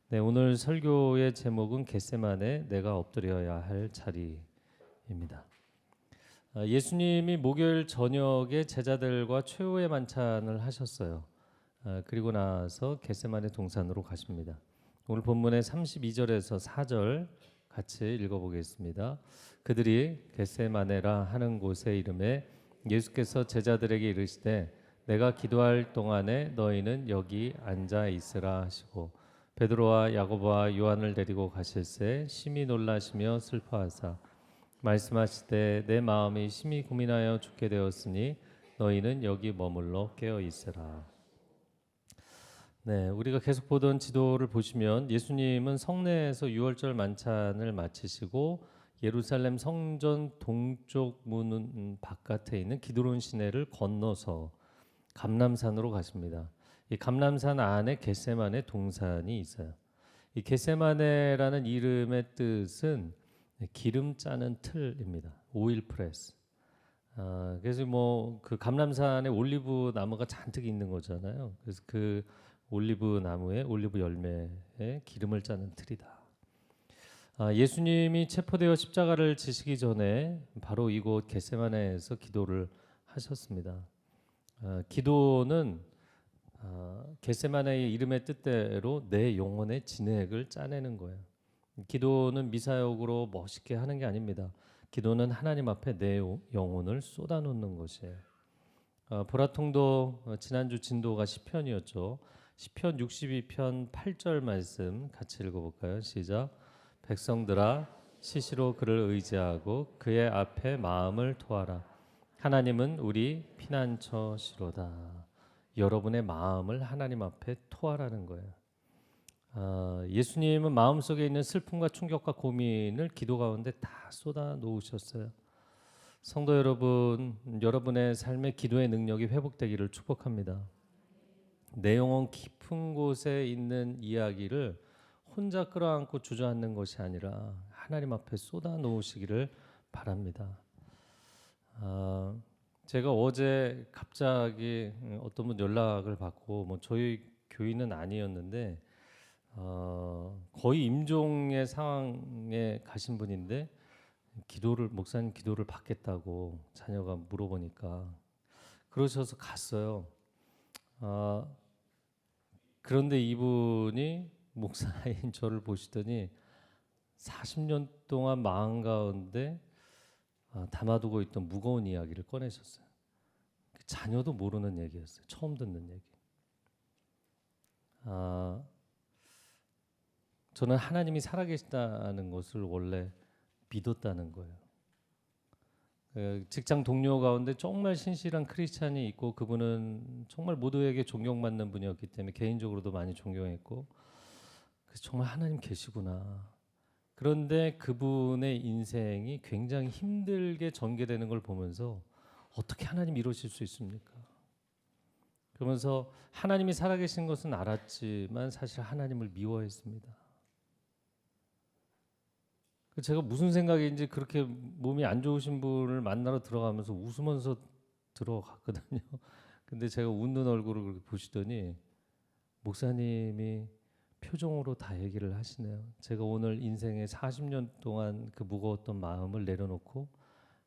네, 오늘 설교의 제목은 겟세마네 내가 엎드려야 할 자리입니다. 예수님이 목요일 저녁에 제자들과 최후의 만찬을 하셨어요. 그리고 나서 겟세마네 동산으로 가십니다. 오늘 본문의 32절에서 4절 같이 읽어보겠습니다. 그들이 겟세마네라 하는 곳의 이름에 예수께서 제자들에게 이르시되 내가 기도할 동안에 너희는 여기 앉아 있으라 하시고 베드로와 야고보와 요한을 데리고 가실새 심히 놀라시며 슬퍼하사 말씀하시되 내 마음이 심히 고민하여 죽게 되었으니 너희는 여기 머물러 깨어 있으라. 네, 우리가 계속 보던 지도를 보시면 예수님은 성내에서 유월절 만찬을 마치시고 예루살렘 성전 동쪽 문 바깥에 있는 기드론 시내를 건너서 감람산으로 가십니다. 이 감람산 안에 겟세마네 동산이 있어요. 이 겟세마네라는 이름의 뜻은 기름 짜는 틀입니다. 오일 프레스. 그래서 뭐 그 감람산에 올리브 나무가 잔뜩 있는 거잖아요. 그래서 그 올리브 나무에 올리브 열매에 기름을 짜는 틀이다. 예수님이 체포되어 십자가를 지시기 전에 바로 이곳 겟세마네에서 기도를 하셨습니다. 기도는 겟세마네의 이름의 뜻대로 내 영혼의 진액을 짜내는 거예요. 기도는 미사역으로 멋있게 하는 게 아닙니다. 기도는 하나님 앞에 내 영혼을 쏟아놓는 것이에요. 보라통도 지난주 진도가 시편이었죠. 시편 62편 8절 말씀 같이 읽어볼까요? 시작. 백성들아 시시로 그를 의지하고 그의 앞에 마음을 토하라. 하나님은 우리 피난처시로다. 여러분의 마음을 하나님 앞에 토하라는 거예요. 예수님은 마음속에 있는 슬픔과 충격과 고민을 기도 가운데 다 쏟아 놓으셨어요. 성도 여러분, 여러분의 삶의 기도의 능력이 회복되기를 축복합니다. 내 영혼 깊은 곳에 있는 이야기를 혼자 끌어안고 주저앉는 것이 아니라 하나님 앞에 쏟아 놓으시기를 바랍니다. 제가 어제 갑자기 어떤 분 연락을 받고 뭐 저희 교인은 아니었는데 거의 임종의 상황에 가신 분인데 목사님 기도를 받겠다고 자녀가 물어보니까 그러셔서 갔어요. 그런데 이분이 목사인 저를 보시더니 40년 동안 마음 가운데 담아두고 있던 무거운 이야기를 꺼내셨어요. 자녀도 모르는 얘기였어요. 처음 듣는 얘기. 저는 하나님이 살아계시다는 것을 원래 믿었다는 거예요. 직장 동료 가운데 정말 신실한 크리스찬이 있고 그분은 정말 모두에게 존경받는 분이었기 때문에 개인적으로도 많이 존경했고 그래서 정말 하나님 계시구나. 그런데 그분의 인생이 굉장히 힘들게 전개되는 걸 보면서 어떻게 하나님 이러실 수 있습니까? 그러면서 하나님이 살아계신 것은 알았지만 사실 하나님을 미워했습니다. 제가 무슨 생각인지 그렇게 몸이 안 좋으신 분을 만나러 들어가면서 웃으면서 들어갔거든요. 근데 제가 웃는 얼굴을 그렇게 보시더니 목사님이 표정으로 다 얘기를 하시네요. 제가 오늘 인생의 40년 동안 그 무거웠던 마음을 내려놓고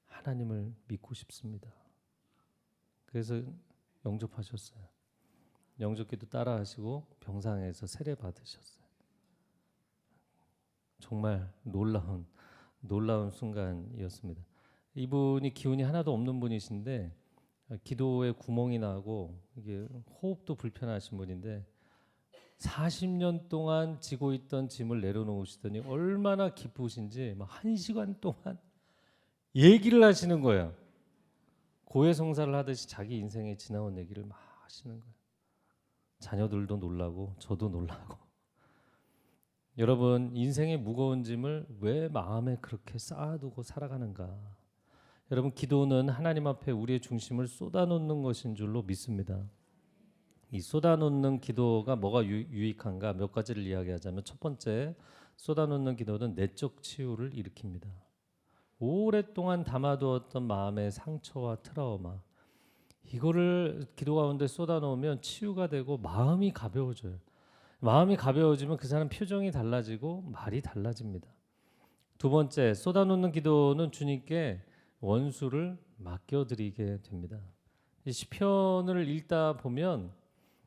하나님을 믿고 싶습니다. 그래서 영접하셨어요. 영접기도 따라하시고 병상에서 세례 받으셨어요. 정말 놀라운 순간이었습니다. 이분이 기운이 하나도 없는 분이신데 기도에 구멍이 나고 이게 호흡도 불편하신 분인데 40년 동안 지고 있던 짐을 내려놓으시더니 얼마나 기쁘신지 막 1시간 동안 얘기를 하시는 거예요. 고해성사를 하듯이 자기 인생에 지나온 얘기를 막 하시는 거예요. 자녀들도 놀라고 저도 놀라고. 여러분 인생의 무거운 짐을 왜 마음에 그렇게 쌓아두고 살아가는가? 여러분 기도는 하나님 앞에 우리의 중심을 쏟아놓는 것인 줄로 믿습니다. 이 쏟아놓는 기도가 뭐가 유익한가? 몇 가지를 이야기하자면 첫 번째, 쏟아놓는 기도는 내적 치유를 일으킵니다. 오랫동안 담아두었던 마음의 상처와 트라우마 이거를 기도 가운데 쏟아놓으면 치유가 되고 마음이 가벼워져요. 마음이 가벼워지면 그 사람 표정이 달라지고 말이 달라집니다. 두 번째, 쏟아놓는 기도는 주님께 원수를 맡겨드리게 됩니다. 이 시편을 읽다 보면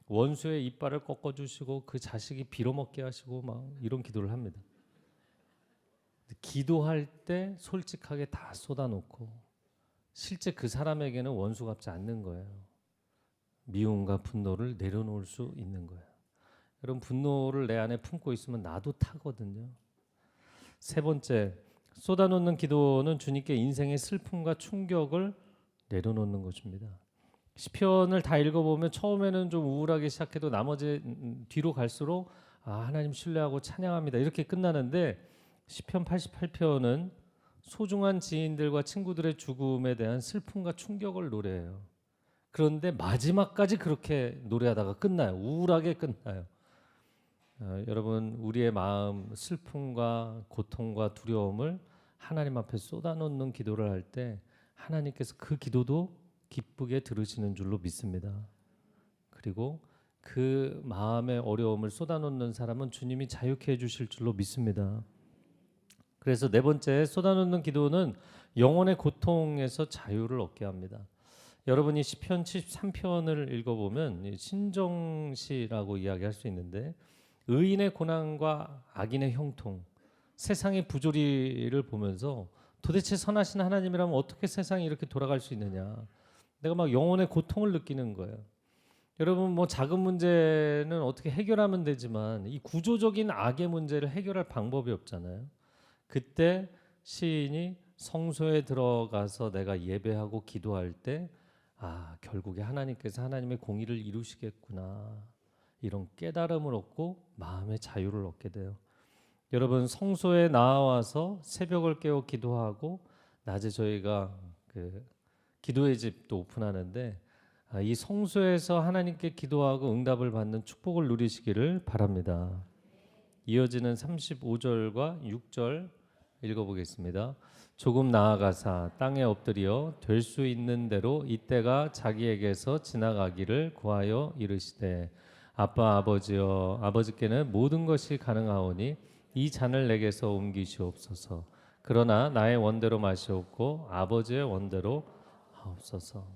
원수의 이빨을 꺾어주시고 그 자식이 빌어먹게 하시고 막 이런 기도를 합니다. 기도할 때 솔직하게 다 쏟아놓고 실제 그 사람에게는 원수 같지 않는 거예요. 미움과 분노를 내려놓을 수 있는 거예요. 여러분, 분노를 내 안에 품고 있으면 나도 타거든요. 세 번째, 쏟아놓는 기도는 주님께 인생의 슬픔과 충격을 내려놓는 것입니다. 시편을 다 읽어보면 처음에는 좀 우울하게 시작해도 나머지 뒤로 갈수록 하나님 신뢰하고 찬양합니다 이렇게 끝나는데, 시편 88편은 소중한 지인들과 친구들의 죽음에 대한 슬픔과 충격을 노래해요. 그런데 마지막까지 그렇게 노래하다가 끝나요. 우울하게 끝나요. 여러분, 우리의 마음 슬픔과 고통과 두려움을 하나님 앞에 쏟아놓는 기도를 할 때 하나님께서 그 기도도 기쁘게 들으시는 줄로 믿습니다. 그리고 그 마음의 어려움을 쏟아놓는 사람은 주님이 자유케 해주실 줄로 믿습니다. 그래서 네 번째, 쏟아놓는 기도는 영혼의 고통에서 자유를 얻게 합니다. 여러분이 시편 73편을 읽어보면 신정시라고 이야기할 수 있는데, 의인의 고난과 악인의 형통, 세상의 부조리를 보면서 도대체 선하신 하나님이라면 어떻게 세상이 이렇게 돌아갈 수 있느냐, 내가 막 영혼의 고통을 느끼는 거예요. 여러분, 뭐 작은 문제는 어떻게 해결하면 되지만 이 구조적인 악의 문제를 해결할 방법이 없잖아요. 그때 시인이 성소에 들어가서 내가 예배하고 기도할 때 결국에 하나님께서 하나님의 공의를 이루시겠구나, 이런 깨달음을 얻고 마음의 자유를 얻게 돼요. 여러분, 성소에 나와서 새벽을 깨워 기도하고 낮에 저희가 기도의 집도 오픈하는데, 이 성소에서 하나님께 기도하고 응답을 받는 축복을 누리시기를 바랍니다. 이어지는 35절과 6절 읽어보겠습니다. 조금 나아가사 땅에 엎드려 될 수 있는 대로 이때가 자기에게서 지나가기를 구하여 이르시되, 아빠 아버지여, 아버지께는 모든 것이 가능하오니 이 잔을 내게서 옮기시옵소서. 그러나 나의 원대로 마시옵고 아버지의 원대로 하옵소서.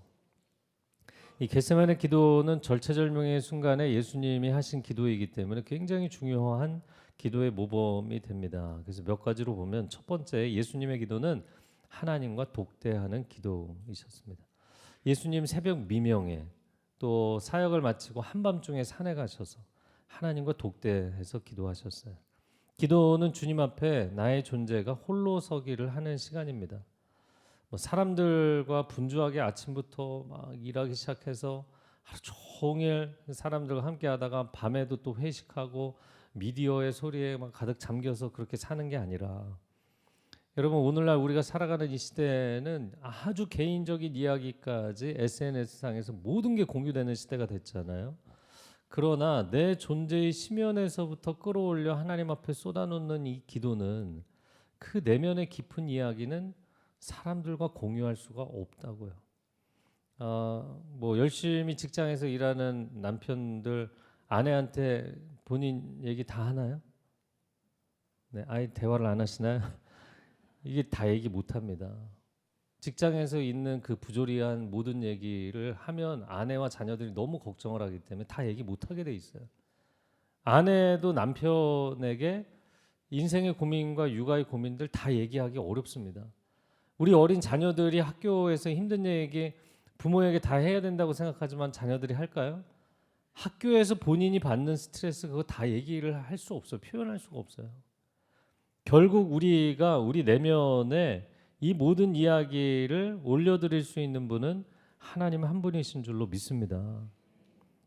이 겟세마네 기도는 절체절명의 순간에 예수님이 하신 기도이기 때문에 굉장히 중요한 기도의 모범이 됩니다. 그래서 몇 가지로 보면, 첫 번째, 예수님의 기도는 하나님과 독대하는 기도이셨습니다. 예수님 새벽 미명에 또 사역을 마치고 한밤중에 산에 가셔서 하나님과 독대해서 기도하셨어요. 기도는 주님 앞에 나의 존재가 홀로 서기를 하는 시간입니다. 사람들과 분주하게 아침부터 막 일하기 시작해서 하루 종일 사람들과 함께 하다가 밤에도 또 회식하고 미디어의 소리에 막 가득 잠겨서 그렇게 사는 게 아니라, 여러분, 오늘날 우리가 살아가는 이 시대는 아주 개인적인 이야기까지 SNS상에서 모든 게 공유되는 시대가 됐잖아요. 그러나 내 존재의 심연에서부터 끌어올려 하나님 앞에 쏟아놓는 이 기도는, 그 내면의 깊은 이야기는 사람들과 공유할 수가 없다고요. 뭐 열심히 직장에서 일하는 남편들, 아내한테 본인 얘기 다 하나요? 네, 아예 대화를 안 하시나요? 이게 다 얘기 못 합니다. 직장에서 있는 그 부조리한 모든 얘기를 하면 아내와 자녀들이 너무 걱정을 하기 때문에 다 얘기 못 하게 돼 있어요. 아내도 남편에게 인생의 고민과 육아의 고민들 다 얘기하기 어렵습니다. 우리 어린 자녀들이 학교에서 힘든 얘기 부모에게 다 해야 된다고 생각하지만 자녀들이 할까요? 학교에서 본인이 받는 스트레스 그거 다 얘기를 할 수 없어요. 표현할 수가 없어요. 결국 우리가 우리 내면에 이 모든 이야기를 올려드릴 수 있는 분은 하나님 한 분이신 줄로 믿습니다.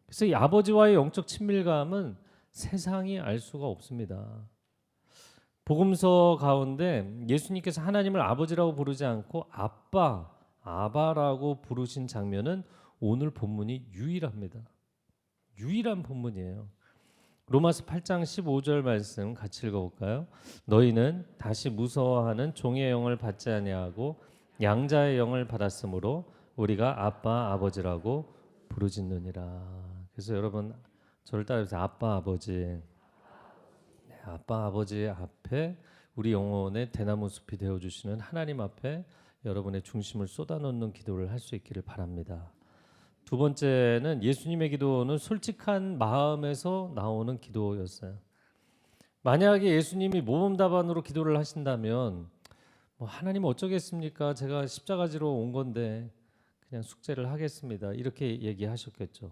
그래서 이 아버지와의 영적 친밀감은 세상이 알 수가 없습니다. 복음서 가운데 예수님께서 하나님을 아버지라고 부르지 않고 아빠, 아바라고 부르신 장면은 오늘 본문이 유일합니다. 유일한 본문이에요. 로마서 8장 15절 말씀 같이 읽어볼까요? 너희는 다시 무서워하는 종의 영을 받지 아니하고 양자의 영을 받았으므로 우리가 아빠 아버지라고 부르짖느니라. 그래서 여러분, 저를 따라해서 아빠 아버지. 네, 아빠 아버지 앞에 우리 영혼의 대나무 숲이 되어 주시는 하나님 앞에 여러분의 중심을 쏟아놓는 기도를 할 수 있기를 바랍니다. 두 번째는 예수님의 기도는 솔직한 마음에서 나오는 기도였어요. 만약에 예수님이 모범답안으로 기도를 하신다면 뭐 하나님 어쩌겠습니까? 제가 십자가지로 온 건데 그냥 숙제를 하겠습니다. 이렇게 얘기하셨겠죠.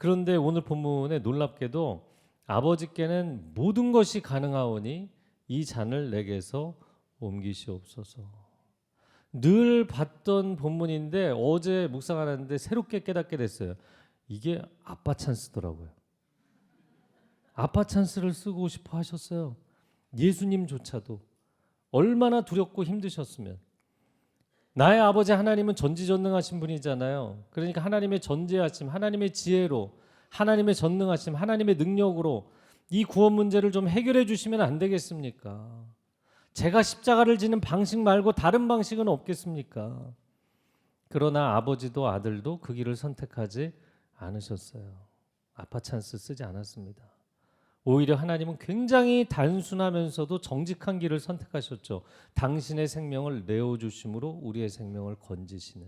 그런데 오늘 본문에 놀랍게도 아버지께는 모든 것이 가능하오니 이 잔을 내게서 옮기시옵소서. 늘 봤던 본문인데 어제 묵상하는데 새롭게 깨닫게 됐어요. 이게 아빠 찬스더라고요. 아빠 찬스를 쓰고 싶어 하셨어요. 예수님조차도 얼마나 두렵고 힘드셨으면. 나의 아버지 하나님은 전지전능하신 분이잖아요. 그러니까 하나님의 전지하심, 하나님의 지혜로, 하나님의 전능하심, 하나님의 능력으로 이 구원 문제를 좀 해결해 주시면 안 되겠습니까? 제가 십자가를 지는 방식 말고 다른 방식은 없겠습니까? 그러나 아버지도 아들도 그 길을 선택하지 않으셨어요. 아빠 찬스 쓰지 않았습니다. 오히려 하나님은 굉장히 단순하면서도 정직한 길을 선택하셨죠. 당신의 생명을 내어주심으로 우리의 생명을 건지시는.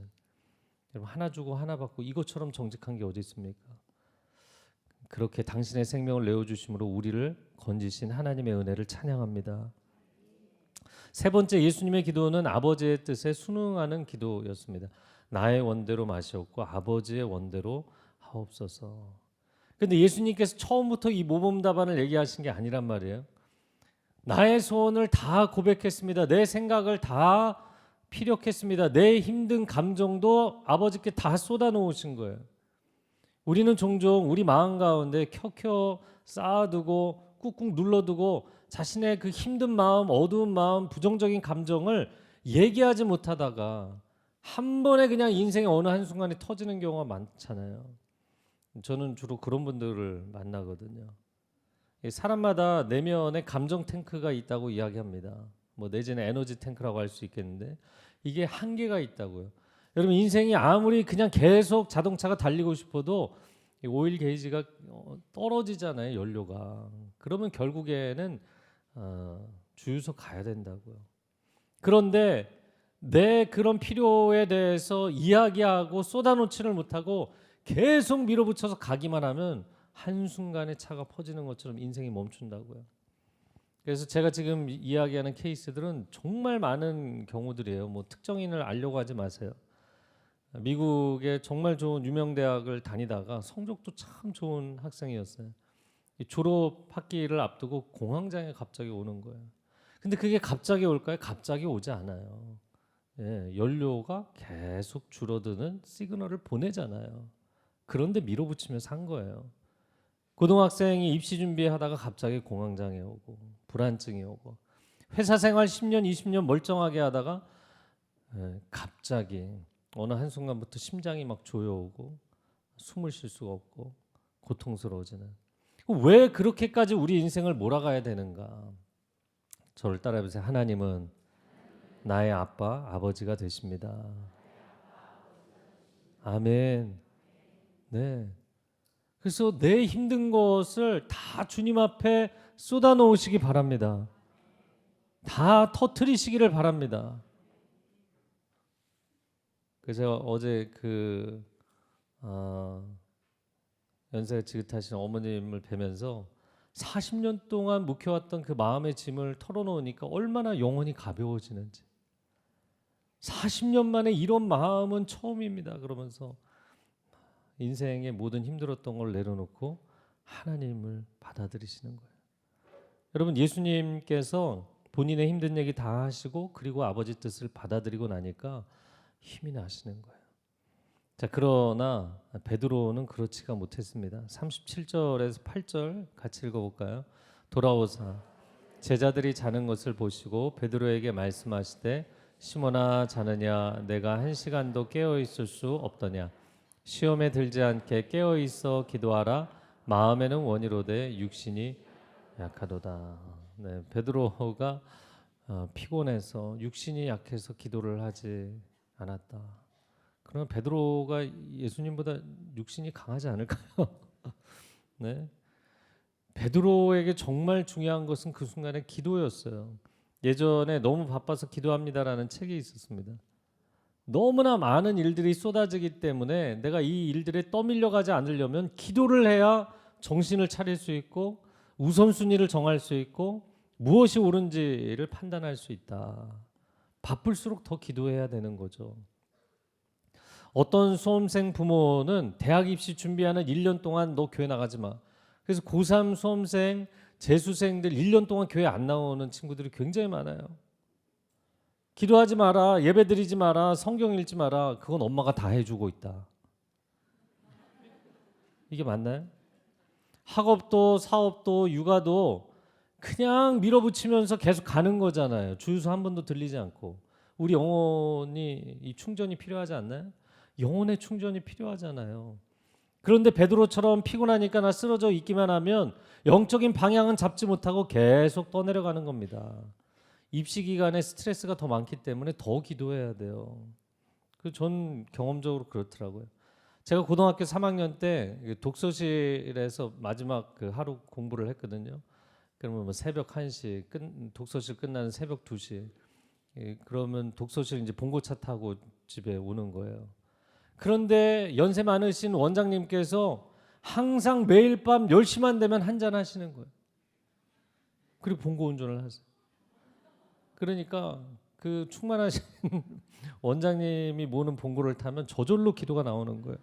여러분, 하나 주고 하나 받고 이것처럼 정직한 게 어디 있습니까? 그렇게 당신의 생명을 내어주심으로 우리를 건지신 하나님의 은혜를 찬양합니다. 세 번째, 예수님의 기도는 아버지의 뜻에 순응하는 기도였습니다. 나의 원대로 마시옵고 아버지의 원대로 하옵소서. 근데 예수님께서 처음부터 이 모범답안을 얘기하신 게 아니란 말이에요. 나의 소원을 다 고백했습니다. 내 생각을 다 피력했습니다. 내 힘든 감정도 아버지께 다 쏟아놓으신 거예요. 우리는 종종 우리 마음 가운데 켜켜 쌓아두고 꾹꾹 눌러두고 자신의 그 힘든 마음, 어두운 마음, 부정적인 감정을 얘기하지 못하다가 한 번에 그냥 인생의 어느 한순간에 터지는 경우가 많잖아요. 저는 주로 그런 분들을 만나거든요. 사람마다 내면에 감정 탱크가 있다고 이야기합니다. 뭐 내지는 에너지 탱크라고 할 수 있겠는데 이게 한계가 있다고요. 여러분, 인생이 아무리 그냥 계속 자동차가 달리고 싶어도 오일 게이지가 떨어지잖아요, 연료가. 그러면 결국에는 주유소 가야 된다고요. 그런데 내 그런 필요에 대해서 이야기하고 쏟아놓지를 못하고 계속 밀어붙여서 가기만 하면 한순간에 차가 퍼지는 것처럼 인생이 멈춘다고요. 그래서 제가 지금 이야기하는 케이스들은 정말 많은 경우들이에요. 뭐 특정인을 알려고 하지 마세요. 미국의 정말 좋은 유명 대학을 다니다가 성적도 참 좋은 학생이었어요. 졸업 학기를 앞두고 공황장애 갑자기 오는 거예요. 근데 그게 갑자기 올까요? 갑자기 오지 않아요. 예, 연료가 계속 줄어드는 시그널을 보내잖아요. 그런데 밀어붙이면서 한 거예요. 고등학생이 입시 준비하다가 갑자기 공황장애 오고 불안증이 오고 회사 생활 10년 20년 멀쩡하게 하다가 갑자기 어느 한순간부터 심장이 막 조여오고 숨을 쉴 수가 없고 고통스러워지는. 왜 그렇게까지 우리 인생을 몰아가야 되는가? 저를 따라해보세요. 하나님은 나의 아빠, 아버지가 되십니다. 아멘. 네. 그래서 내 힘든 것을 다 주님 앞에 쏟아 놓으시기 바랍니다. 다 터뜨리시기를 바랍니다. 그래서 제가 어제 연세가 지긋하신 어머님을 뵈면서 40년 동안 묵혀왔던 그 마음의 짐을 털어놓으니까 얼마나 영혼이 가벼워지는지. 40년 만에 이런 마음은 처음입니다. 그러면서 인생의 모든 힘들었던 걸 내려놓고 하나님을 받아들이시는 거예요. 여러분, 예수님께서 본인의 힘든 얘기 다 하시고 그리고 아버지 뜻을 받아들이고 나니까 힘이 나시는 거예요. 자, 그러나 베드로는 그렇지가 못했습니다. 37절에서 8절 같이 읽어볼까요? 돌아오사 제자들이 자는 것을 보시고 베드로에게 말씀하시되 시몬아, 자느냐? 내가 한 시간도 깨어 있을 수 없더냐? 시험에 들지 않게 깨어 있어 기도하라. 마음에는 원이로되 육신이 약하도다. 네, 베드로가 피곤해서 육신이 약해서 기도를 하지 않았다. 그러면 베드로가 예수님보다 육신이 강하지 않을까요? 네. 베드로에게 정말 중요한 것은 그 순간의 기도였어요. 예전에 너무 바빠서 기도합니다라는 책이 있었습니다. 너무나 많은 일들이 쏟아지기 때문에 내가 이 일들에 떠밀려가지 않으려면 기도를 해야 정신을 차릴 수 있고 우선순위를 정할 수 있고 무엇이 옳은지를 판단할 수 있다. 바쁠수록 더 기도해야 되는 거죠. 어떤 수험생 부모는 대학 입시 준비하는 1년 동안 너 교회 나가지 마. 그래서 고3 수험생, 재수생들 1년 동안 교회 안 나오는 친구들이 굉장히 많아요. 기도하지 마라, 예배 드리지 마라, 성경 읽지 마라. 그건 엄마가 다 해주고 있다. 이게 맞나요? 학업도 사업도 육아도 그냥 밀어붙이면서 계속 가는 거잖아요. 주유소 한 번도 들리지 않고. 우리 영혼이 이 충전이 필요하지 않나요? 영혼의 충전이 필요하잖아요. 그런데 베드로처럼 피곤하니까 나 쓰러져 있기만 하면 영적인 방향은 잡지 못하고 계속 떠내려가는 겁니다. 입시 기간에 스트레스가 더 많기 때문에 더 기도해야 돼요. 전 경험적으로 그렇더라고요. 제가 고등학교 3학년 때 독서실에서 마지막 그 하루 공부를 했거든요. 그러면 뭐 새벽 1시 독서실 끝나는 새벽 2시. 그러면 독서실 이제 봉고차 타고 집에 오는 거예요. 그런데 연세 많으신 원장님께서 항상 매일 밤 10시만 되면 한잔 하시는 거예요. 그리고 봉고 운전을 하세요. 그러니까 그 충만하신 원장님이 모는 봉고를 타면 저절로 기도가 나오는 거예요.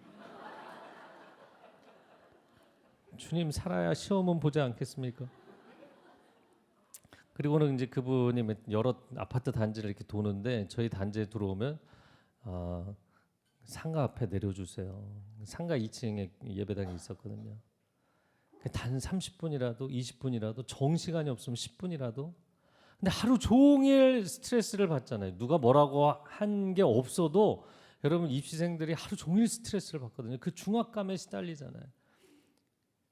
주님 살아야 시험은 보지 않겠습니까? 그리고는 이제 그분이 여러 아파트 단지를 이렇게 도는데 저희 단지에 들어오면 상가 앞에 내려주세요. 상가 2층에 예배당이 있었거든요. 단 30분이라도 20분이라도 정시간이 없으면 10분이라도. 근데 하루 종일 스트레스를 받잖아요. 누가 뭐라고 한 게 없어도 여러분 입시생들이 하루 종일 스트레스를 받거든요. 그 중압감에 시달리잖아요.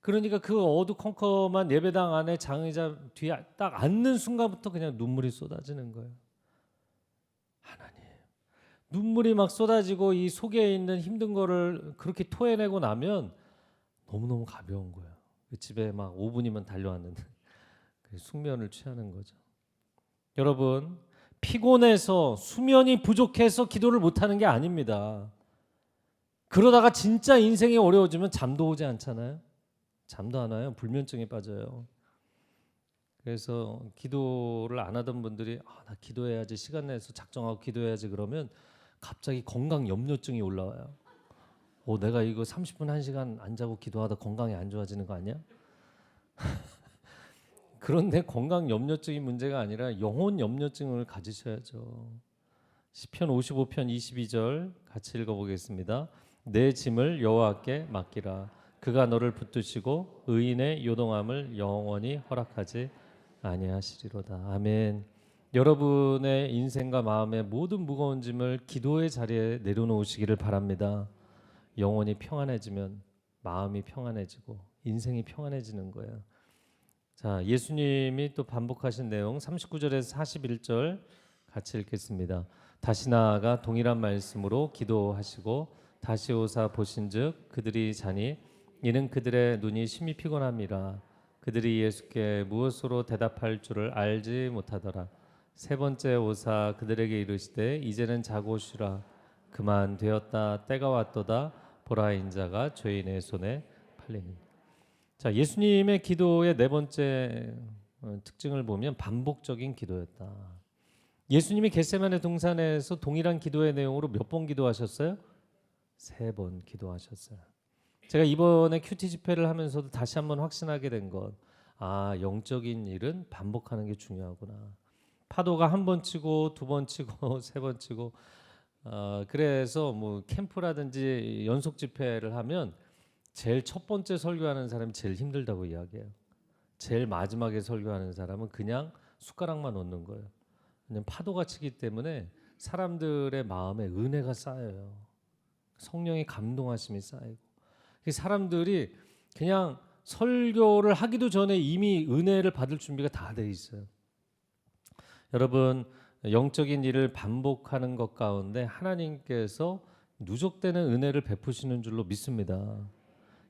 그러니까 그 어두컴컴한 예배당 안에 장의자 뒤에 딱 앉는 순간부터 그냥 눈물이 쏟아지는 거예요. 하나님, 눈물이 막 쏟아지고 이 속에 있는 힘든 거를 그렇게 토해내고 나면 너무너무 가벼운 거예요. 집에 막 5분이면 달려왔는데 숙면을 취하는 거죠. 여러분, 피곤해서 수면이 부족해서 기도를 못하는 게 아닙니다. 그러다가 진짜 인생이 어려워지면 잠도 오지 않잖아요. 잠도 안 와요. 불면증에 빠져요. 그래서 기도를 안 하던 분들이 나 기도해야지, 시간 내서 작정하고 기도해야지 그러면 갑자기 건강 염려증이 올라와요. 내가 이거 30분 1시간 안 자고 기도하다 건강이 안 좋아지는 거 아니야? 그런데 건강 염려증이 문제가 아니라 영혼 염려증을 가지셔야죠. 시편 55편 22절 같이 읽어보겠습니다. 내 짐을 여호와께 맡기라. 그가 너를 붙드시고 의인의 요동함을 영원히 허락하지 아니하시리로다. 아멘. 여러분의 인생과 마음의 모든 무거운 짐을 기도의 자리에 내려놓으시기를 바랍니다. 영혼이 평안해지면 마음이 평안해지고 인생이 평안해지는 거예요. 자, 예수님이 또 반복하신 내용 39절에서 41절 같이 읽겠습니다. 다시 나아가 동일한 말씀으로 기도하시고 다시 오사 보신즉 그들이 자니 이는 그들의 눈이 심히 피곤함이라. 그들이 예수께 무엇으로 대답할 줄을 알지 못하더라. 세 번째 오사 그들에게 이르시되 이제는 자고 쉬라. 그만 되었다. 때가 왔도다. 보라 인자가 죄인의 손에 팔리니. 자, 예수님의 기도의 네 번째 특징을 보면 반복적인 기도였다. 예수님이 겟세마네 동산에서 동일한 기도의 내용으로 몇 번 기도하셨어요? 3번 기도하셨어요. 제가 이번에 큐티 집회를 하면서도 다시 한번 확신하게 된 것, 영적인 일은 반복하는 게 중요하구나. 파도가 한 번 치고 2번 치고 3번 치고 그래서 뭐 캠프라든지 연속 집회를 하면 제일 첫 번째 설교하는 사람이 제일 힘들다고 이야기해요. 제일 마지막에 설교하는 사람은 그냥 숟가락만 놓는 거예요. 그냥 파도가 치기 때문에 사람들의 마음에 은혜가 쌓여요. 성령의 감동하심이 쌓이고 사람들이 그냥 설교를 하기도 전에 이미 은혜를 받을 준비가 다 돼 있어요. 여러분, 영적인 일을 반복하는 것 가운데 하나님께서 누적되는 은혜를 베푸시는 줄로 믿습니다.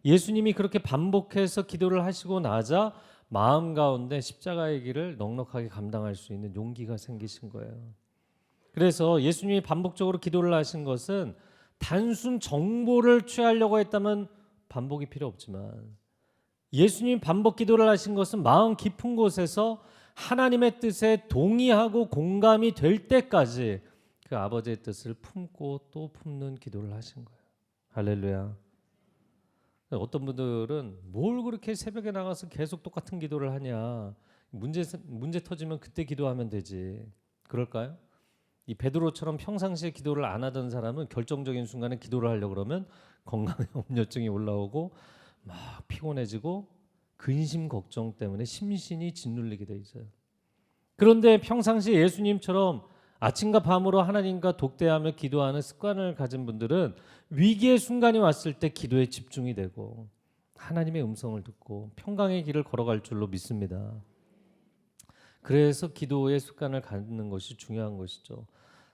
예수님이 그렇게 반복해서 기도를 하시고 나자 마음 가운데 십자가의 길을 넉넉하게 감당할 수 있는 용기가 생기신 거예요. 그래서 예수님이 반복적으로 기도를 하신 것은 단순 정보를 취하려고 했다면 반복이 필요 없지만, 예수님이 반복 기도를 하신 것은 마음 깊은 곳에서 하나님의 뜻에 동의하고 공감이 될 때까지 그 아버지의 뜻을 품고 또 품는 기도를 하신 거예요. 할렐루야. 어떤 분들은 뭘 그렇게 새벽에 나가서 계속 똑같은 기도를 하냐, 문제 터지면 그때 기도하면 되지, 그럴까요? 이 베드로처럼 평상시에 기도를 안 하던 사람은 결정적인 순간에 기도를 하려고 그러면 건강에 염려증이 올라오고 막 피곤해지고 근심 걱정 때문에 심신이 짓눌리게 돼 있어요. 그런데 평상시에 예수님처럼 아침과 밤으로 하나님과 독대하며 기도하는 습관을 가진 분들은 위기의 순간이 왔을 때 기도에 집중이 되고 하나님의 음성을 듣고 평강의 길을 걸어갈 줄로 믿습니다. 그래서 기도의 습관을 갖는 것이 중요한 것이죠.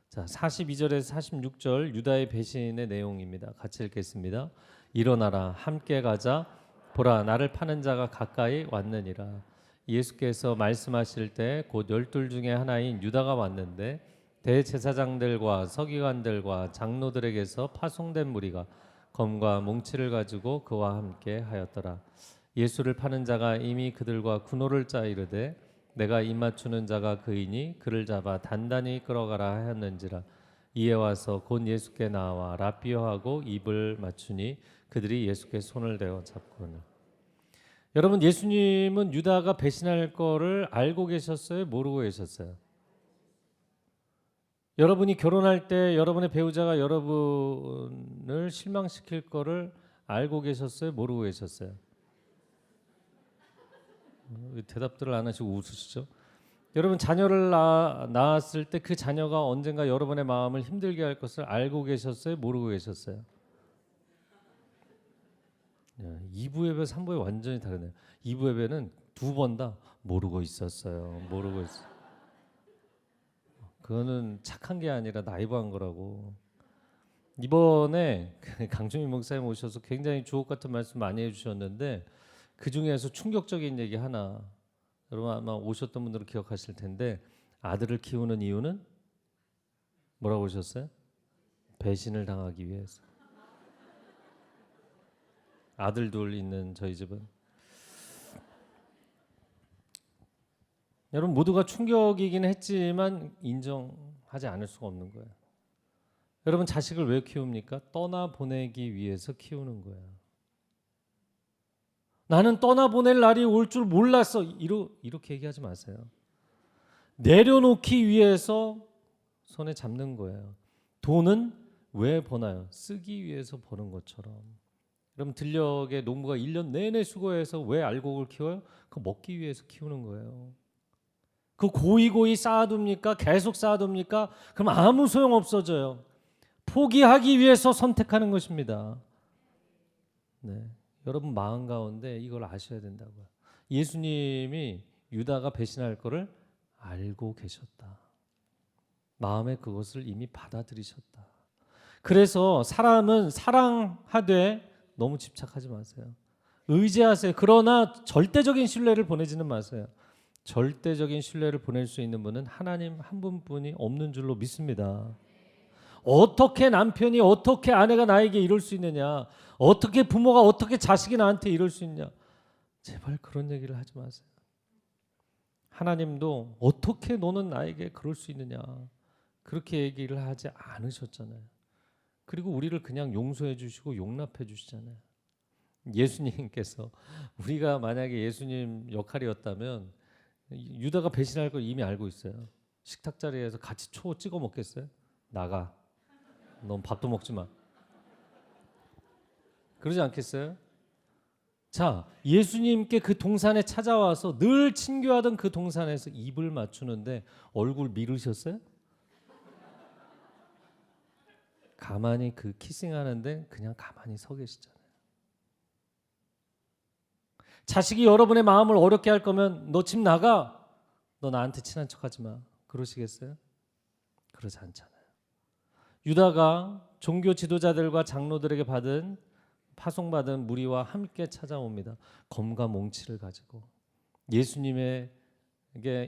자, 42절에서 46절 유다의 배신의 내용입니다. 같이 읽겠습니다. 일어나라, 함께 가자. 보라, 나를 파는 자가 가까이 왔느니라. 예수께서 말씀하실 때 곧 12 중에 하나인 유다가 왔는데 대제사장들과 서기관들과 장로들에게서 파송된 무리가 검과 몽치를 가지고 그와 함께 하였더라. 예수를 파는 자가 이미 그들과 군호를 짜 이르되 내가 입 맞추는 자가 그이니 그를 잡아 단단히 끌어가라 하였는지라. 이에 와서 곧 예수께 나와 라삐어하고 입을 맞추니 그들이 예수께 손을 대어 잡고는. 여러분, 예수님은 유다가 배신할 거를 알고 계셨어요? 모르고 계셨어요? 여러분이 결혼할 때 여러분의 배우자가 여러분을 실망시킬 거를 알고 계셨어요? 모르고 계셨어요? 대답들을 안 하시고 웃으시죠? 여러분, 자녀를 낳았을 때 그 자녀가 언젠가 여러분의 마음을 힘들게 할 것을 알고 계셨어요? 모르고 계셨어요? 2부 예배, 3부 예배 완전히 다르네요. 2부 예배는 두 번 다 모르고 있었어요. 모르고 있어. 그거는 착한 게 아니라 나이브한 거라고. 이번에 강준민 목사님 오셔서 굉장히 주옥 같은 말씀 많이 해주셨는데 그 중에서 충격적인 얘기 하나, 여러분 아마 오셨던 분들은 기억하실 텐데, 아들을 키우는 이유는 뭐라고 하셨어요? 배신을 당하기 위해서. 아들 둘 있는 저희 집은, 여러분 모두가 충격이긴 했지만 인정하지 않을 수가 없는 거예요. 여러분, 자식을 왜 키웁니까? 떠나보내기 위해서 키우는 거예요. 나는 떠나보낼 날이 올 줄 몰랐어, 이렇게 얘기하지 마세요. 내려놓기 위해서 손에 잡는 거예요. 돈은 왜 버나요? 쓰기 위해서 버는 것처럼. 여러분, 들녘에 농부가 1년 내내 수고해서 왜 알곡을 키워요? 그거 먹기 위해서 키우는 거예요. 그 고이고이 쌓아둡니까? 계속 쌓아둡니까? 그럼 아무 소용 없어져요. 포기하기 위해서 선택하는 것입니다. 네, 여러분 마음 가운데 이걸 아셔야 된다고요. 예수님이 유다가 배신할 거를 알고 계셨다. 마음에 그것을 이미 받아들이셨다. 그래서 사람은 사랑하되 너무 집착하지 마세요. 의지하세요. 그러나 절대적인 신뢰를 보내지는 마세요. 절대적인 신뢰를 보낼 수 있는 분은 하나님 한 분뿐이 없는 줄로 믿습니다. 어떻게 남편이, 어떻게 아내가 나에게 이럴 수 있느냐, 어떻게 부모가, 어떻게 자식이 나한테 이럴 수 있냐, 제발 그런 얘기를 하지 마세요. 하나님도 어떻게 너는 나에게 그럴 수 있느냐 그렇게 얘기를 하지 않으셨잖아요. 그리고 우리를 그냥 용서해 주시고 용납해 주시잖아요. 예수님께서, 우리가 만약에 예수님 역할이었다면 유다가 배신할 걸 이미 알고 있어요. 식탁 자리에서 같이 초 찍어 먹겠어요? 나가. 넌 밥도 먹지 마. 그러지 않겠어요? 자, 예수님께 그 동산에 찾아와서 늘 친교하던 그 동산에서 입을 맞추는데 얼굴 미르셨어요? 가만히 그 키싱하는데 그냥 가만히 서 계시잖아요. 자식이 여러분의 마음을 어렵게 할 거면 너 집 나가. 너 나한테 친한 척하지 마. 그러시겠어요? 그러지 않잖아요. 유다가 종교 지도자들과 장로들에게 받은 파송받은 무리와 함께 찾아옵니다. 검과 몽치를 가지고 예수님에게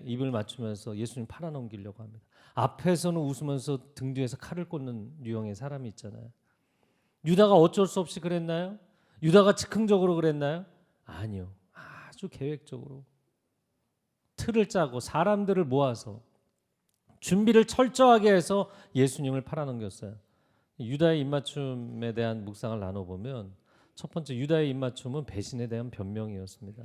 입을 맞추면서 예수님 팔아넘기려고 합니다. 앞에서는 웃으면서 등 뒤에서 칼을 꽂는 유형의 사람이 있잖아요. 유다가 어쩔 수 없이 그랬나요? 유다가 즉흥적으로 그랬나요? 아니요. 아주 계획적으로 틀을 짜고 사람들을 모아서 준비를 철저하게 해서 예수님을 팔아넘겼어요. 유다의 입맞춤에 대한 묵상을 나눠보면 첫 번째, 유다의 입맞춤은 배신에 대한 변명이었습니다.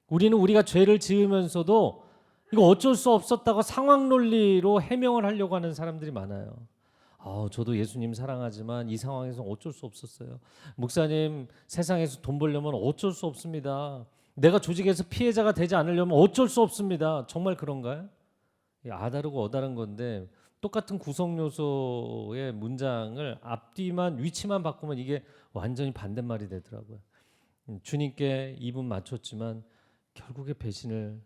우리는 우리가 죄를 지으면서도 이거 어쩔 수 없었다고 상황 논리로 해명을 하려고 하는 사람들이 많아요. 저도 예수님 사랑하지만 이 상황에서 어쩔 수 없었어요. 목사님, 세상에서 돈 벌려면 어쩔 수 없습니다. 내가 조직에서 피해자가 되지 않으려면 어쩔 수 없습니다. 정말 그런가요? 아다르고 어다른 건데 똑같은 구성 요소의 문장을 앞뒤만 위치만 바꾸면 이게 완전히 반대말이 되더라고요. 주님께 입은 맞췄지만 결국에 배신을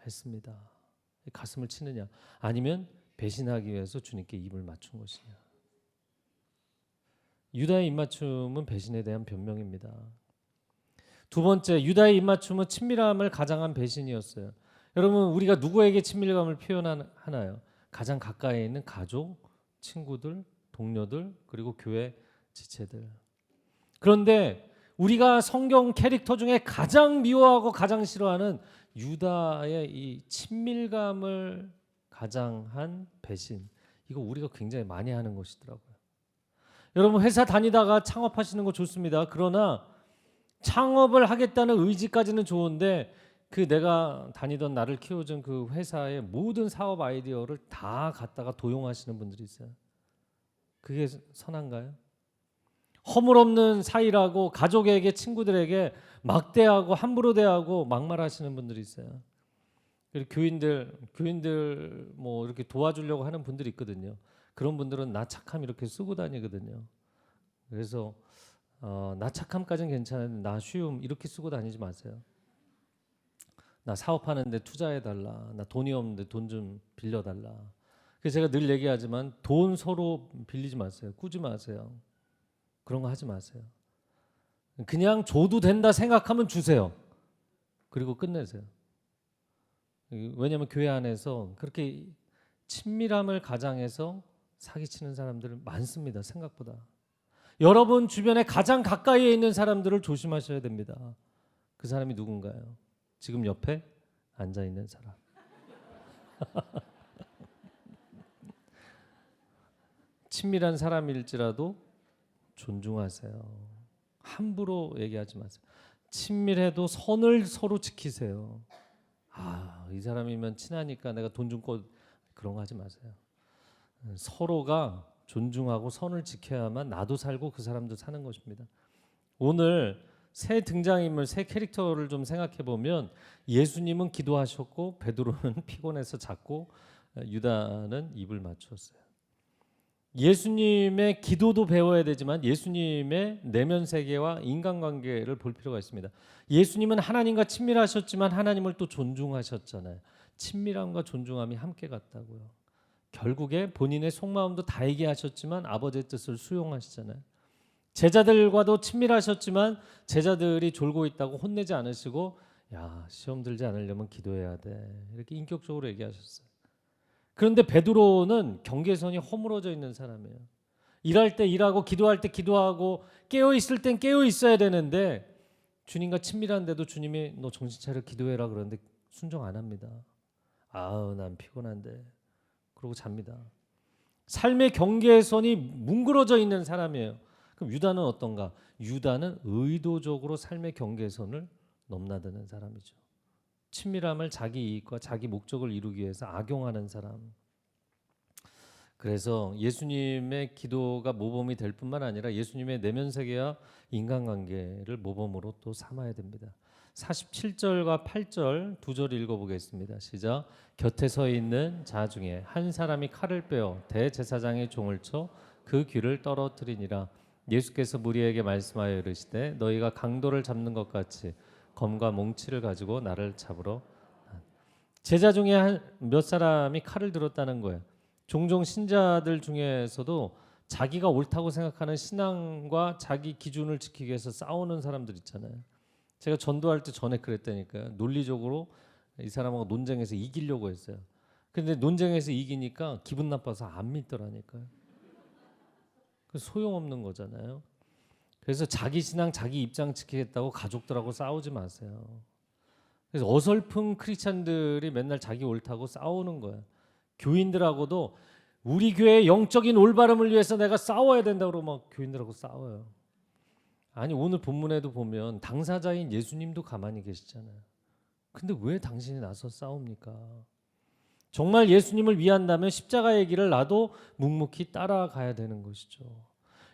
했습니다. 가슴을 치느냐 아니면 배신하기 위해서 주님께 입을 맞춘 것이냐. 유다의 입맞춤은 배신에 대한 변명입니다. 두 번째, 유다의 입맞춤은 친밀함을 가장한 배신이었어요. 여러분, 우리가 누구에게 친밀감을 표현하나요? 가장 가까이 있는 가족, 친구들, 동료들, 그리고 교회 지체들. 그런데 우리가 성경 캐릭터 중에 가장 미워하고 가장 싫어하는 유다의 이 친밀감을 가장한 배신, 이거 우리가 굉장히 많이 하는 것이더라고요. 여러분, 회사 다니다가 창업하시는 거 좋습니다. 그러나 창업을 하겠다는 의지까지는 좋은데 그 내가 다니던 나를 키워준 그 회사의 모든 사업 아이디어를 다 갖다가 도용하시는 분들이 있어요. 그게 선한가요? 허물없는 사이라고 가족에게, 친구들에게 막대하고 함부로 대하고 막말하시는 분들이 있어요. 그리고 교인들 뭐 이렇게 도와주려고 하는 분들이 있거든요. 그런 분들은 나 착함 이렇게 쓰고 다니거든요. 그래서 나 착함까지는 괜찮은데 나 쉬움 이렇게 쓰고 다니지 마세요. 나 사업하는데 투자해달라. 나 돈이 없는데 돈 좀 빌려달라. 그래서 제가 늘 얘기하지만 돈 서로 빌리지 마세요. 꾸지 마세요. 그런 거 하지 마세요. 그냥 줘도 된다 생각하면 주세요. 그리고 끝내세요. 왜냐하면 교회 안에서 그렇게 친밀함을 가장해서 사기치는 사람들 많습니다. 생각보다. 여러분 주변에 가장 가까이에 있는 사람들을 조심하셔야 됩니다. 그 사람이 누군가요? 지금 옆에 앉아있는 사람. 친밀한 사람일지라도 존중하세요. 함부로 얘기하지 마세요. 친밀해도 선을 서로 지키세요. 이 사람이면 친하니까 내가 돈 좀 꿔, 그런 거 하지 마세요. 서로가 존중하고 선을 지켜야만 나도 살고 그 사람도 사는 것입니다. 오늘 새 등장인물, 새 캐릭터를 좀 생각해 보면 예수님은 기도하셨고 베드로는 피곤해서 잤고 유다는 입을 맞추었어요. 예수님의 기도도 배워야 되지만 예수님의 내면 세계와 인간관계를 볼 필요가 있습니다. 예수님은 하나님과 친밀하셨지만 하나님을 또 존중하셨잖아요. 친밀함과 존중함이 함께 갔다고요. 결국에 본인의 속마음도 다 얘기하셨지만 아버지의 뜻을 수용하시잖아요. 제자들과도 친밀하셨지만 제자들이 졸고 있다고 혼내지 않으시고 시험 들지 않으려면 기도해야 돼. 이렇게 인격적으로 얘기하셨어요. 그런데 베드로는 경계선이 허물어져 있는 사람이에요. 일할 때 일하고 기도할 때 기도하고 깨어 있을 땐 깨어 있어야 되는데 주님과 친밀한데도 주님이 너 정신 차려 기도해라 그러는데 순종 안 합니다. 난 피곤한데 그러고 잡니다. 삶의 경계선이 뭉그러져 있는 사람이에요. 그럼 유다는 어떤가? 유다는 의도적으로 삶의 경계선을 넘나드는 사람이죠. 친밀함을 자기 이익과 자기 목적을 이루기 위해서 악용하는 사람. 그래서 예수님의 기도가 모범이 될 뿐만 아니라 예수님의 내면 세계와 인간관계를 모범으로 또 삼아야 됩니다. 47절과 8절 두 절 읽어보겠습니다. 시작. 곁에 서 있는 자 중에 한 사람이 칼을 빼어 대제사장의 종을 쳐 그 귀를 떨어뜨리니라. 예수께서 무리에게 말씀하여 이르시되 너희가 강도를 잡는 것 같이 검과 몽치를 가지고 나를 잡으러. 제자 중에 몇 사람이 칼을 들었다는 거예요. 종종 신자들 중에서도 자기가 옳다고 생각하는 신앙과 자기 기준을 지키기 위해서 싸우는 사람들 있잖아요. 제가 전도할 때 전에 그랬다니까요. 논리적으로 이 사람하고 논쟁해서 이기려고 했어요. 근데 논쟁해서 이기니까 기분 나빠서 안 믿더라니까요. 그 소용없는 거잖아요. 그래서 자기 신앙, 자기 입장 지키겠다고 가족들하고 싸우지 마세요. 그래서 어설픈 크리스찬들이 맨날 자기 옳다고 싸우는 거예요. 교인들하고도 우리 교회의 영적인 올바름을 위해서 내가 싸워야 된다고 막 교인들하고 싸워요. 아니 오늘 본문에도 보면 당사자인 예수님도 가만히 계시잖아요. 근데 왜 당신이 나서 싸웁니까? 정말 예수님을 위한다면 십자가의 길을 나도 묵묵히 따라가야 되는 것이죠.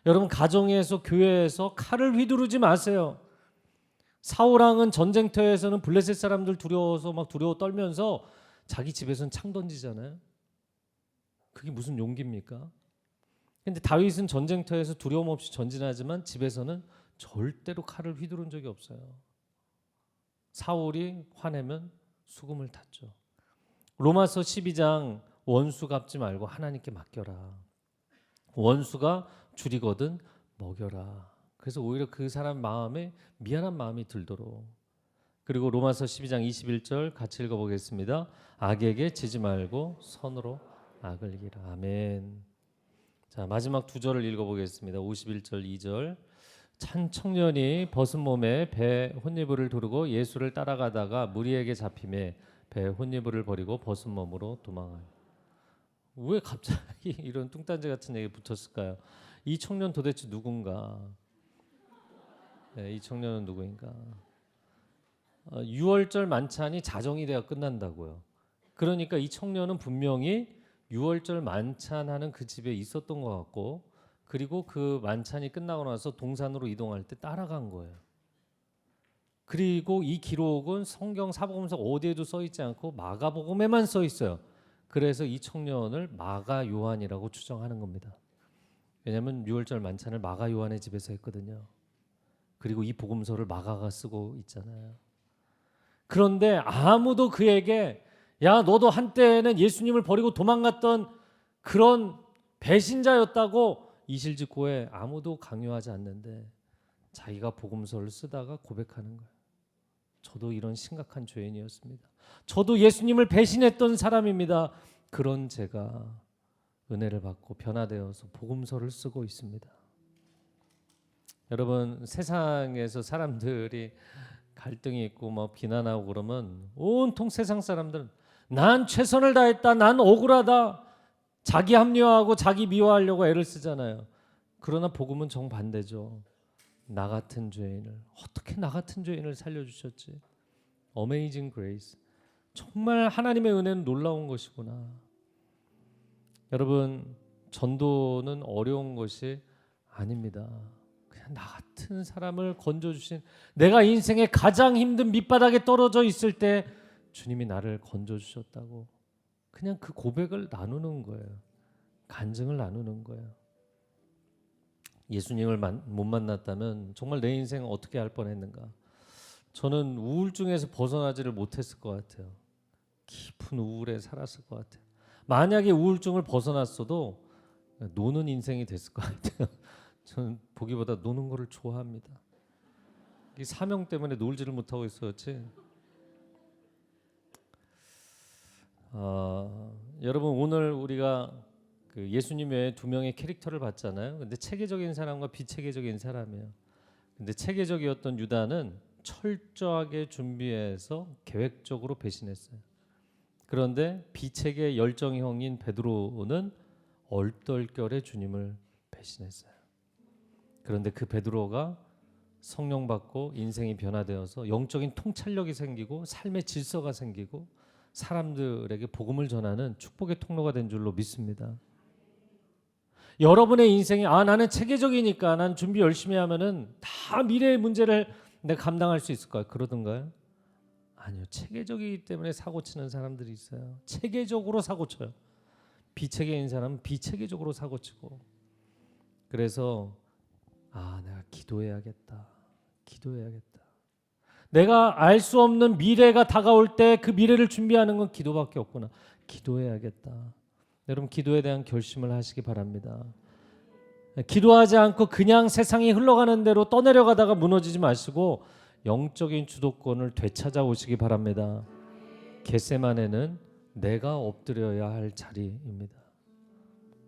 여러분 가정에서 교회에서 칼을 휘두르지 마세요. 사울왕은 전쟁터에서는 블레셋 사람들 두려워서 막 두려워 떨면서 자기 집에서는 창 던지잖아요. 그게 무슨 용기입니까? 근데 다윗은 전쟁터에서 두려움 없이 전진하지만 집에서는 절대로 칼을 휘두른 적이 없어요. 사울이 화내면 수금을 탔죠. 로마서 12장 원수 갚지 말고 하나님께 맡겨라. 원수가 줄이거든 먹여라. 그래서 오히려 그 사람 마음에 미안한 마음이 들도록. 그리고 로마서 12장 21절 같이 읽어보겠습니다. 악에게 지지 말고 선으로 악을 이기라. 아멘. 자, 마지막 두 절을 읽어보겠습니다. 51절 2절. 한 청년이 벗은 몸에 배 혼이불을 두르고 예수를 따라가다가 무리에게 잡힘에 배 혼이불을 버리고 벗은 몸으로 도망하여. 왜 갑자기 이런 뚱딴지 같은 얘기 붙였을까요? 이 청년 도대체 누군가? 네, 이 청년은 누구인가? 6월절 만찬이 자정이 되어 끝난다고요. 그러니까 이 청년은 분명히 6월절 만찬하는 그 집에 있었던 것 같고, 그리고 그 만찬이 끝나고 나서 동산으로 이동할 때 따라간 거예요. 그리고 이 기록은 성경 사복음서 어디에도 써 있지 않고 마가복음에만 써 있어요. 그래서 이 청년을 마가 요한이라고 추정하는 겁니다. 왜냐하면 6월절 만찬을 마가 요한의 집에서 했거든요. 그리고 이 복음서를 마가가 쓰고 있잖아요. 그런데 아무도 그에게 야 너도 한때는 예수님을 버리고 도망갔던 그런 배신자였다고 이실직고에 아무도 강요하지 않는데 자기가 복음서를 쓰다가 고백하는 거예요. 저도 이런 심각한 죄인이었습니다. 저도 예수님을 배신했던 사람입니다. 그런 제가 은혜를 받고 변화되어서 복음서를 쓰고 있습니다. 여러분 세상에서 사람들이 갈등이 있고 뭐 비난하고 그러면 온통 세상 사람들은 난 최선을 다했다. 난 억울하다. 자기 합리화하고 자기 미화하려고 애를 쓰잖아요. 그러나 복음은 정반대죠. 나 같은 죄인을 어떻게 나 같은 죄인을 살려주셨지? 어메이징 그레이스. 정말 하나님의 은혜는 놀라운 것이구나. 여러분 전도는 어려운 것이 아닙니다. 그냥 나 같은 사람을 건져주신 내가 인생의 가장 힘든 밑바닥에 떨어져 있을 때 주님이 나를 건져주셨다고 그냥 그 고백을 나누는 거예요. 간증을 나누는 거예요. 예수님을 못 만났다면 정말 내 인생 어떻게 할 뻔했는가. 저는 우울증에서 벗어나지를 못했을 것 같아요. 깊은 우울에 살았을 것 같아요. 만약에 우울증을 벗어났어도 노는 인생이 됐을 것 같아요. 저는 보기보다 노는 거를 좋아합니다. 이 사명 때문에 놀지를 못하고 있었지. 여러분 오늘 우리가 그 예수님 외에 두 명의 캐릭터를 봤잖아요. 근데 체계적인 사람과 비체계적인 사람이에요. 근데 체계적이었던 유다는 철저하게 준비해서 계획적으로 배신했어요. 그런데 비체계 열정형인 베드로는 얼떨결에 주님을 배신했어요. 그런데 그 베드로가 성령 받고 인생이 변화되어서 영적인 통찰력이 생기고 삶의 질서가 생기고 사람들에게 복음을 전하는 축복의 통로가 된 줄로 믿습니다. 여러분의 인생이 나는 체계적이니까 난 준비 열심히 하면은 다 미래의 문제를 내가 감당할 수 있을까요? 그러던가요? 아니요. 체계적이기 때문에 사고치는 사람들이 있어요. 체계적으로 사고쳐요. 비체계인 사람은 비체계적으로 사고치고. 그래서 내가 기도해야겠다. 내가 알 수 없는 미래가 다가올 때 그 미래를 준비하는 건 기도밖에 없구나. 기도해야겠다. 여러분 기도에 대한 결심을 하시기 바랍니다. 기도하지 않고 그냥 세상이 흘러가는 대로 떠내려가다가 무너지지 마시고 영적인 주도권을 되찾아오시기 바랍니다. 겟세마네는 내가 엎드려야 할 자리입니다.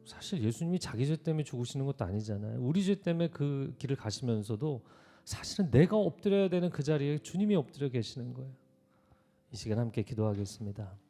사실 예수님이 자기 죄 때문에 죽으시는 것도 아니잖아요. 우리 죄 때문에 그 길을 가시면서도 사실은 내가 엎드려야 되는 그 자리에 주님이 엎드려 계시는 거예요. 이 시간 함께 기도하겠습니다.